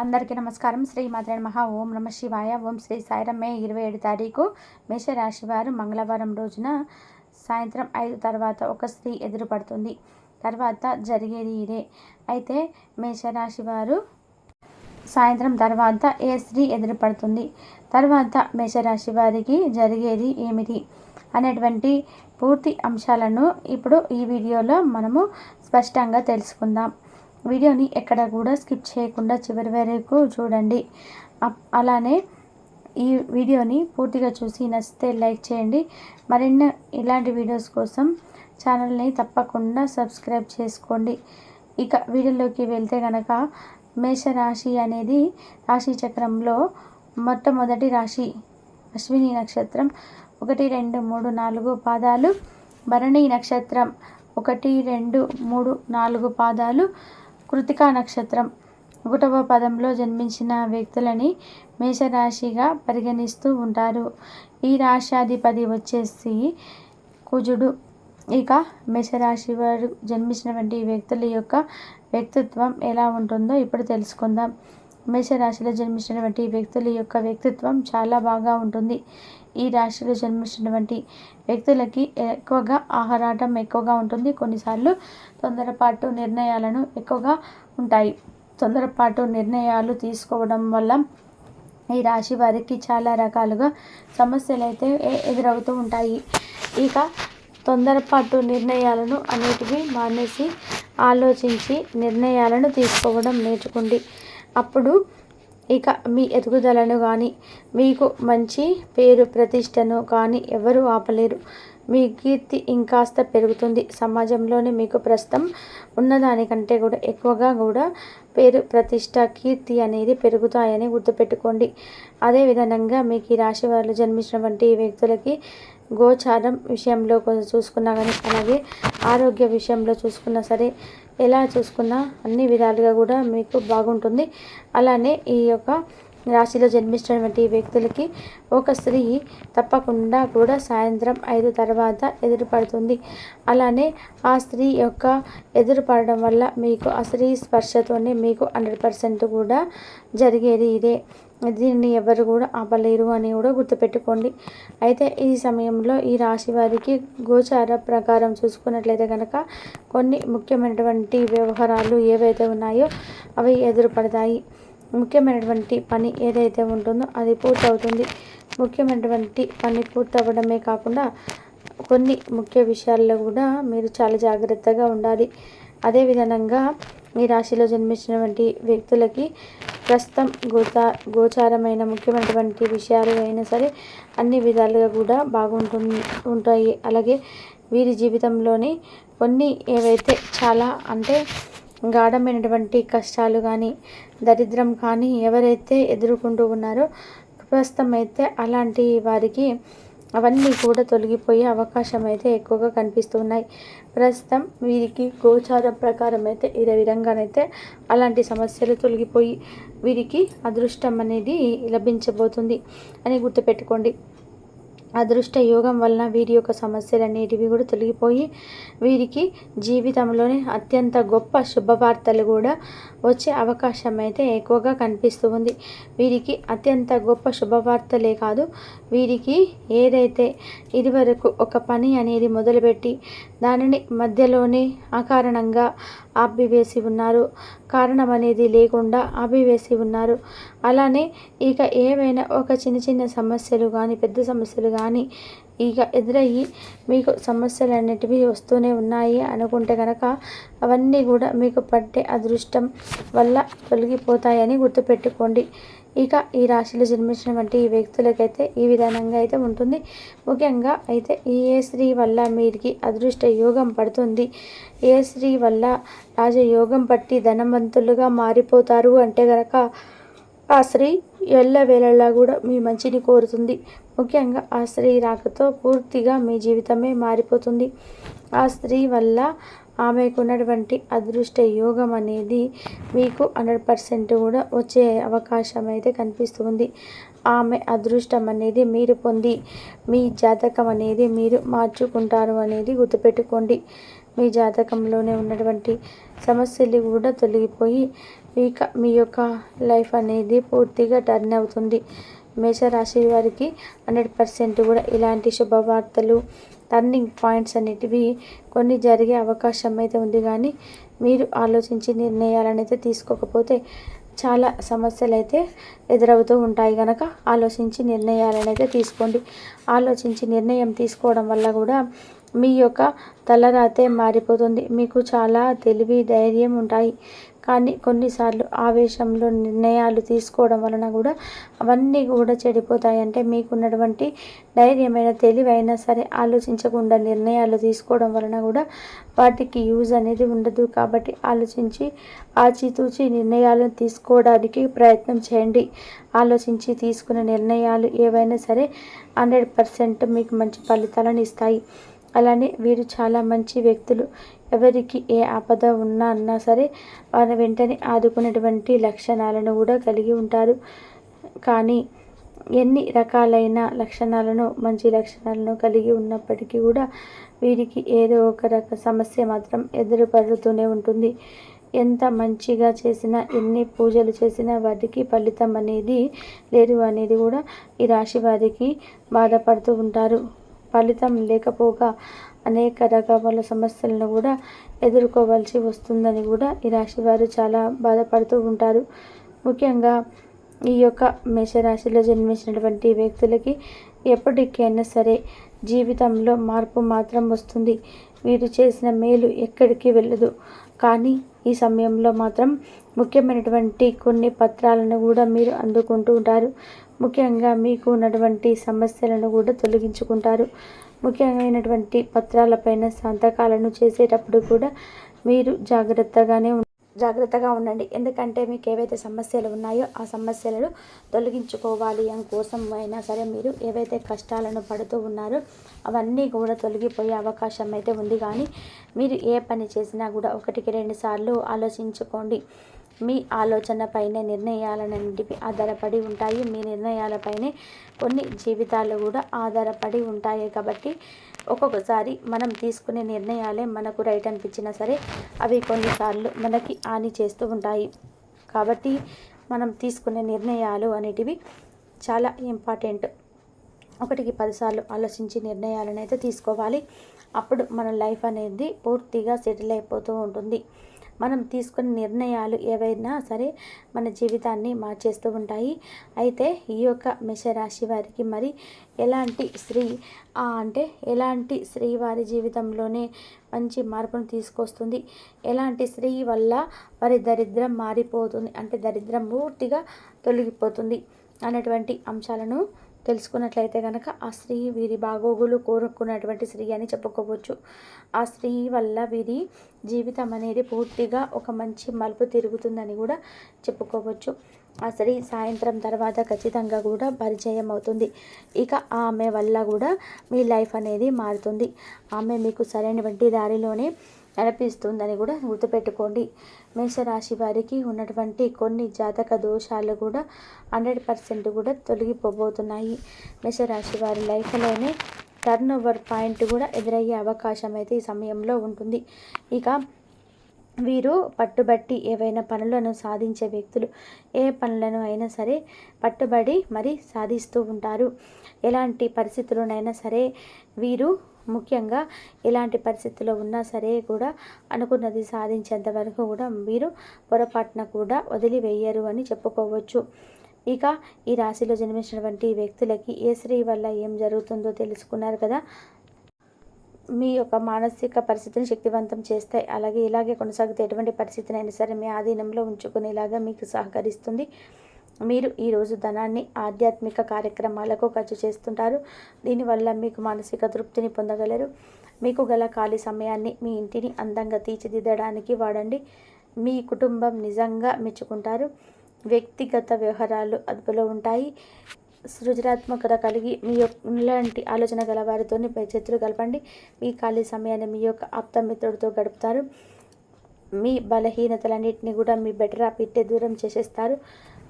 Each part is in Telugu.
అందరికీ నమస్కారం. శ్రీ మాత్రే నమః. ఓం నమ శివాయ. ఓం శ్రీ సాయిరాం. మే 27 తారీఖు మేషరాశి వారు మంగళవారం రోజున సాయంత్రం 5 తర్వాత ఒక స్త్రీ ఎదురుపడుతుంది. తర్వాత జరిగేది ఇదే. అయితే మేషరాశి వారు సాయంత్రం తర్వాత ఏ స్త్రీ ఎదురుపడుతుంది, తర్వాత మేషరాశి వారికి జరిగేది ఏమిటి అనేటువంటి పూర్తి అంశాలను ఇప్పుడు ఈ వీడియోలో మనము స్పష్టంగా తెలుసుకుందాం. వీడియోని ఎక్కడ కూడా స్కిప్ చేయకుండా చివరి వరకు చూడండి. అలానే ఈ వీడియోని పూర్తిగా చూసి నచ్చితే లైక్ చేయండి. మరిన్ని ఇలాంటి వీడియోస్ కోసం ఛానల్ని తప్పకుండా సబ్స్క్రైబ్ చేసుకోండి. ఇక వీడియోలోకి వెళ్తే కనుక మేషరాశి అనేది రాశి చక్రంలో మొట్టమొదటి రాశి. అశ్విని నక్షత్రం 1, 2, 3, 4 పాదాలు, భరణి నక్షత్రం 1, 2, 3, 4 పాదాలు, కృతికా నక్షత్రం 1వ పదంలో జన్మించిన వ్యక్తులని మేషరాశిగా పరిగణిస్తూ ఉంటారు. ఈ రాశ్యాధిపతి వచ్చేసి కుజుడు. ఇక మేషరాశి వారు జన్మించినటువంటి వ్యక్తుల యొక్క వ్యక్తిత్వం ఎలా ఉంటుందో ఇప్పుడు తెలుసుకుందాం. మేషరాశిలో జన్మించినటువంటి వ్యక్తుల యొక్క వ్యక్తిత్వం చాలా బాగా ఉంటుంది. ఈ రాశిలో జన్మించినటువంటి వ్యక్తులకి ఎక్కువగా ఆహారాటం ఎక్కువగా ఉంటుంది. కొన్నిసార్లు తొందరపాటు నిర్ణయాలను ఎక్కువగా ఉంటాయి. తొందరపాటు నిర్ణయాలు తీసుకోవడం వల్ల ఈ రాశి వారికి చాలా రకాలుగా సమస్యలు అయితే ఎదురవుతూ ఉంటాయి. ఇక తొందరపాటు నిర్ణయాలను అనేటివి మానేసి ఆలోచించి నిర్ణయాలను తీసుకోవడం నేర్చుకోండి. అప్పుడు ఇక మీ ఎదుగుదలను కానీ, మీకు మంచి పేరు ప్రతిష్టను కానీ ఎవరు ఆపలేరు. మీ కీర్తి ఇంకాస్త పెరుగుతుంది. సమాజంలోనే మీకు ప్రస్తుతం ఉన్నదానికంటే కూడా ఎక్కువగా కూడా పేరు ప్రతిష్ట కీర్తి అనేది పెరుగుతాయని గుర్తుపెట్టుకోండి. అదేవిధంగా మీకు ఈ రాశి వారు జన్మించినటువంటి వ్యక్తులకి గోచారం విషయంలో చూసుకున్నా కానీ, అలాగే ఆరోగ్య విషయంలో చూసుకున్నా సరే, ఎలా చూసుకున్నా అన్ని విధాలుగా కూడా మీకు బాగుంటుంది. అలానే ఈ యొక్క రాశిలో జన్మించినటువంటి వ్యక్తులకి ఒక స్త్రీ తప్పకుండా కూడా సాయంత్రం 5 తర్వాత ఎదురుపడుతుంది. అలానే ఆ స్త్రీ యొక్క ఎదురుపడడం వల్ల మీకు ఆ స్త్రీ స్పర్శతోనే మీకు 100% కూడా జరిగేది ఇదే. దీన్ని ఎవరు కూడా ఆపలేరు అని కూడా గుర్తుపెట్టుకోండి. అయితే ఈ సమయంలో ఈ రాశి వారికి గోచార ప్రకారం చూసుకున్నట్లయితే కనుక కొన్ని ముఖ్యమైనటువంటి వ్యవహారాలు ఏవైతే ఉన్నాయో అవి ఎదురుపడతాయి. ముఖ్యమైనటువంటి పని ఏదైతే ఉంటుందో అది పూర్తవుతుంది. ముఖ్యమైనటువంటి పని పూర్తవ్వడమే కాకుండా కొన్ని ముఖ్య విషయాల్లో కూడా మీరు చాలా జాగ్రత్తగా ఉండాలి. అదేవిధంగా ఈ రాశిలో జన్మించినటువంటి వ్యక్తులకి ప్రస్తుతం గోచారమైన ముఖ్యమైనటువంటి విషయాలు అయినా సరే అన్ని విధాలుగా కూడా ఉంటాయి. అలాగే వీరి జీవితంలోని కొన్ని ఏవైతే చాలా గాఢమైనటువంటి కష్టాలు కానీ, దరిద్రం కానీ ఎవరైతే ఎదుర్కొంటూ ఉన్నారో ప్రస్తుతం అయితే అలాంటి వారికి అవన్నీ కూడా తొలగిపోయే అవకాశం అయితే ఎక్కువగా కనిపిస్తున్నాయి. ప్రస్తుతం వీరికి గోచార ప్రకారం అయితే ఈ విధంగానైతే అలాంటి సమస్యలు తొలగిపోయి వీరికి అదృష్టం అనేది లభించబోతుంది అని గుర్తుపెట్టుకోండి. అదృష్ట యోగం వలన వీరి యొక్క సమస్యలు అనేటివి కూడా తొలగిపోయి వీరికి జీవితంలోనే అత్యంత గొప్ప శుభవార్తలు కూడా వచ్చే అవకాశం అయితే ఎక్కువగా కనిపిస్తూ ఉంది. వీరికి అత్యంత గొప్ప శుభవార్తలే కాదు, వీరికి ఏదైతే ఇదివరకు ఒక పని అనేది మొదలుపెట్టి దానిని మధ్యలోనే అకారణంగా ఆపివేసి ఉన్నారు, కారణం అనేది లేకుండా ఆపివేసి ఉన్నారు. అలానే ఇక ఏవైనా ఒక చిన్న సమస్యలు కానీ, పెద్ద సమస్యలు కానీ ఇక ఎదురయ్యి మీకు సమస్యలు అనేటివి వస్తూనే ఉన్నాయి అనుకుంటే కనుక అవన్నీ కూడా మీకు పట్టే అదృష్టం వల్ల తొలగిపోతాయని గుర్తుపెట్టుకోండి. ఇక ఈ రాశిలో జన్మించినటువంటి ఈ వ్యక్తులకైతే ఈ విధానంగా అయితే ఉంటుంది. ముఖ్యంగా అయితే ఏ స్త్రీ వల్ల వీరికి అదృష్ట యోగం పడుతుంది, ఏ స్త్రీ వల్ల రాజయోగం పట్టి ధనవంతులుగా మారిపోతారు అంటే కనుక ఆ స్త్రీ ఎల్లవేళలా కూడా మీ మంచిని కోరుతుంది. ముఖ్యంగా ఆ స్త్రీ రాకతో పూర్తిగా మీ జీవితమే మారిపోతుంది. ఆ స్త్రీ వల్ల ఆమెకు ఉన్నటువంటి అదృష్ట యోగం అనేది మీకు 100% కూడా వచ్చే అవకాశం అయితే కనిపిస్తుంది. ఆమె అదృష్టం అనేది మీరు పొంది మీ జాతకం అనేది మీరు మార్చుకుంటారు అనేది గుర్తుపెట్టుకోండి. మీ జాతకంలోనే ఉన్నటువంటి సమస్యలు కూడా తొలగిపోయి ఇక మీ యొక్క లైఫ్ అనేది పూర్తిగా టర్న్ అవుతుంది. మేషరాశి వారికి 100% కూడా ఇలాంటి శుభవార్తలు, టర్నింగ్ పాయింట్స్ అనేటివి కొన్ని జరిగే అవకాశం అయితే ఉంది. కానీ మీరు ఆలోచించి నిర్ణయాలను అయితే తీసుకోకపోతే చాలా సమస్యలు అయితే ఎదురవుతూ ఉంటాయి. కనుక ఆలోచించి నిర్ణయాలను అయితే తీసుకోండి. ఆలోచించి నిర్ణయం తీసుకోవడం వల్ల కూడా మీ యొక్క తలరాతే మారిపోతుంది. మీకు చాలా తెలివి, ధైర్యం ఉంటాయి. కానీ కొన్నిసార్లు ఆవేశంలో నిర్ణయాలు తీసుకోవడం వలన కూడా అవన్నీ కూడా చెడిపోతాయి. అంటే మీకున్నటువంటి ధైర్యమైన, తెలివైనా సరే ఆలోచించకుండా నిర్ణయాలు తీసుకోవడం వలన కూడా వాటికి యూజ్ అనేది ఉండదు. కాబట్టి ఆలోచించి ఆచితూచి నిర్ణయాలను తీసుకోవడానికి ప్రయత్నం చేయండి. ఆలోచించి తీసుకున్న నిర్ణయాలు ఏవైనా సరే 100% మీకు మంచి ఫలితాలను ఇస్తాయి. అలానే వీరు చాలా మంచి వ్యక్తులు. ఎవరికి ఏ ఆపద అన్నా సరే వారు వెంటనే ఆదుకునేటువంటి లక్షణాలను కూడా కలిగి ఉంటారు. కానీ ఎన్ని రకాలైన లక్షణాలను, మంచి లక్షణాలను కలిగి ఉన్నప్పటికీ కూడా వీరికి ఏదో ఒక సమస్య మాత్రం ఎదురుపడుతూనే ఉంటుంది. ఎంత మంచిగా చేసినా, ఎన్ని పూజలు చేసినా వాటికి ఫలితం అనేది లేదు అనేది కూడా ఈ రాశి వారికి బాధపడుతూ ఉంటారు. ఫలితం లేకపోగా అనేక రకాల సమస్యలను కూడా ఎదుర్కోవాల్సి వస్తుందని కూడా ఈ రాశి వారు చాలా బాధపడుతూ ఉంటారు. ముఖ్యంగా ఈ యొక్క మేషరాశిలో జన్మించినటువంటి వ్యక్తులకి ఎప్పటికైనా సరే జీవితంలో మార్పు మాత్రం వస్తుంది. వీరు చేసిన మేలు ఎక్కడికి వెళ్ళదు. కానీ ఈ సమయంలో మాత్రం ముఖ్యమైనటువంటి కొన్ని పత్రాలను కూడా మీరు అందుకుంటూ ఉంటారు. ముఖ్యంగా మీకు ఉన్నటువంటి సమస్యలను కూడా తొలగించుకుంటారు. ముఖ్యమైనటువంటి పత్రాలపైన సంతకాలను చేసేటప్పుడు కూడా మీరు జాగ్రత్తగా ఉండండి. ఎందుకంటే మీకు ఏవైతే సమస్యలు ఉన్నాయో ఆ సమస్యలను తొలగించుకోవాలి అని కోసం అయినా సరే మీరు ఏవైతే కష్టాలను పడుతూ ఉన్నారో అవన్నీ కూడా తొలగిపోయే అవకాశం అయితే ఉంది. కానీ మీరు ఏ పని చేసినా కూడా 1-2 సార్లు ఆలోచించుకోండి. మీ ఆలోచన పైనే నిర్ణయాలన్నింటివి ఆధారపడి ఉంటాయి. మీ నిర్ణయాలపైనే కొన్ని జీవితాలు కూడా ఆధారపడి ఉంటాయి. కాబట్టి ఒక్కొక్కసారి మనం తీసుకునే నిర్ణయాలే మనకు రైట్ అనిపించినా సరే అవి కొన్నిసార్లు మనకి హాని చేస్తూ ఉంటాయి. కాబట్టి మనం తీసుకునే నిర్ణయాలు అనేటివి చాలా ఇంపార్టెంట్. 1-10 సార్లు ఆలోచించి నిర్ణయాలను అయితే తీసుకోవాలి. అప్పుడు మన లైఫ్ అనేది పూర్తిగా సెటిల్ అయిపోతూ ఉంటుంది. మనం తీసుకునే నిర్ణయాలు ఏవైనా సరే మన జీవితాన్ని మార్చేస్తూ ఉంటాయి. అయితే ఈ యొక్క మేషరాశి వారికి మరి ఎలాంటి స్త్రీ వారి జీవితంలోనే మంచి మార్పును తీసుకొస్తుంది, ఎలాంటి స్త్రీ వల్ల వారి దరిద్రం మారిపోతుంది, అంటే దరిద్రం పూర్తిగా తొలగిపోతుంది అనేటువంటి అంశాలను తెలుసుకున్నట్లయితే కనుక ఆ స్త్రీ వీరి బాగోగులు కోరుకున్నటువంటి స్త్రీ అని చెప్పుకోవచ్చు. ఆ స్త్రీ వల్ల వీరి జీవితం అనేది పూర్తిగా ఒక మంచి మలుపు తిరుగుతుందని కూడా చెప్పుకోవచ్చు. ఆ స్త్రీ సాయంత్రం తర్వాత ఖచ్చితంగా కూడా పరిచయం అవుతుంది. ఇక ఆమె వల్ల కూడా మీ లైఫ్ అనేది మారుతుంది. ఆమె మీకు సరైనటువంటి దారిలోనే నడిపిస్తుందని కూడా గుర్తుపెట్టుకోండి. మేషరాశి వారికి ఉన్నటువంటి కొన్ని జాతక దోషాలు కూడా 100% కూడా తొలగిపోబోతున్నాయి. మేషరాశి వారి లైఫ్లోనే టర్న్ ఓవర్ పాయింట్ కూడా ఎదురయ్యే అవకాశం అయితే ఈ సమయంలో ఉంటుంది. ఇక వీరు పట్టుబట్టి ఏవైనా పనులను సాధించే వ్యక్తులు. ఏ పనులను అయినా సరే పట్టుబడి మరి సాధిస్తూ ఉంటారు. ఎలాంటి పరిస్థితుల్లోనైనా సరే వీరు ముఖ్యంగా ఎలాంటి పరిస్థితుల్లో ఉన్నా సరే కూడా అనుకున్నది సాధించేంత వరకు కూడా వీరు పొరపాటున కూడా వదిలివేయరు అని చెప్పుకోవచ్చు. ఇక ఈ రాశిలో జన్మించినటువంటి వ్యక్తులకి ఏ స్త్రీ వల్ల ఏం జరుగుతుందో తెలుసుకున్నారు కదా. మీ యొక్క మానసిక పరిస్థితిని శక్తివంతం చేస్తాయి. అలాగే ఇలాగే కొనసాగితే ఎటువంటి పరిస్థితినైనా సరే మీ ఆధీనంలో ఉంచుకునేలాగా మీకు సహకరిస్తుంది. మీరు ఈరోజు ధనాన్ని ఆధ్యాత్మిక కార్యక్రమాలకు ఖర్చు చేస్తుంటారు. దీనివల్ల మీకు మానసిక తృప్తిని పొందగలరు. మీకు గల ఖాళీ సమయాన్ని మీ ఇంటిని అందంగా తీర్చిదిద్దడానికి వాడండి. మీ కుటుంబం నిజంగా మెచ్చుకుంటారు. వ్యక్తిగత వ్యవహారాలు అదుపులో ఉంటాయి. సృజనాత్మకత కలిగి మీ ఇలాంటి ఆలోచన గల వారితో చేతులు కలపండి. మీ ఖాళీ సమయాన్ని మీ యొక్క ఆప్తమిత్రుడితో గడుపుతారు. మీ బలహీనతలన్నింటినీ కూడా మీ బెటరా పిట్టే దూరం చేసేస్తారు.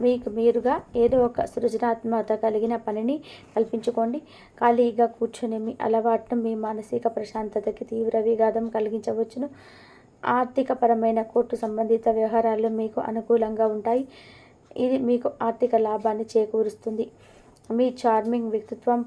మీకు మీరుగా ఏదో ఒక సృజనాత్మకత కలిగిన పనిని కల్పించుకోండి. ఖాళీగా కూర్చుని మీ అలవాటును మీ మానసిక ప్రశాంతతకి తీవ్ర విఘాతం కలిగించవచ్చును. ఆర్థికపరమైన కోర్టు సంబంధిత వ్యవహారాలు మీకు అనుకూలంగా ఉంటాయి. ఇది మీకు ఆర్థిక లాభాన్ని చేకూరుస్తుంది. మీ చార్మింగ్ వ్యక్తిత్వం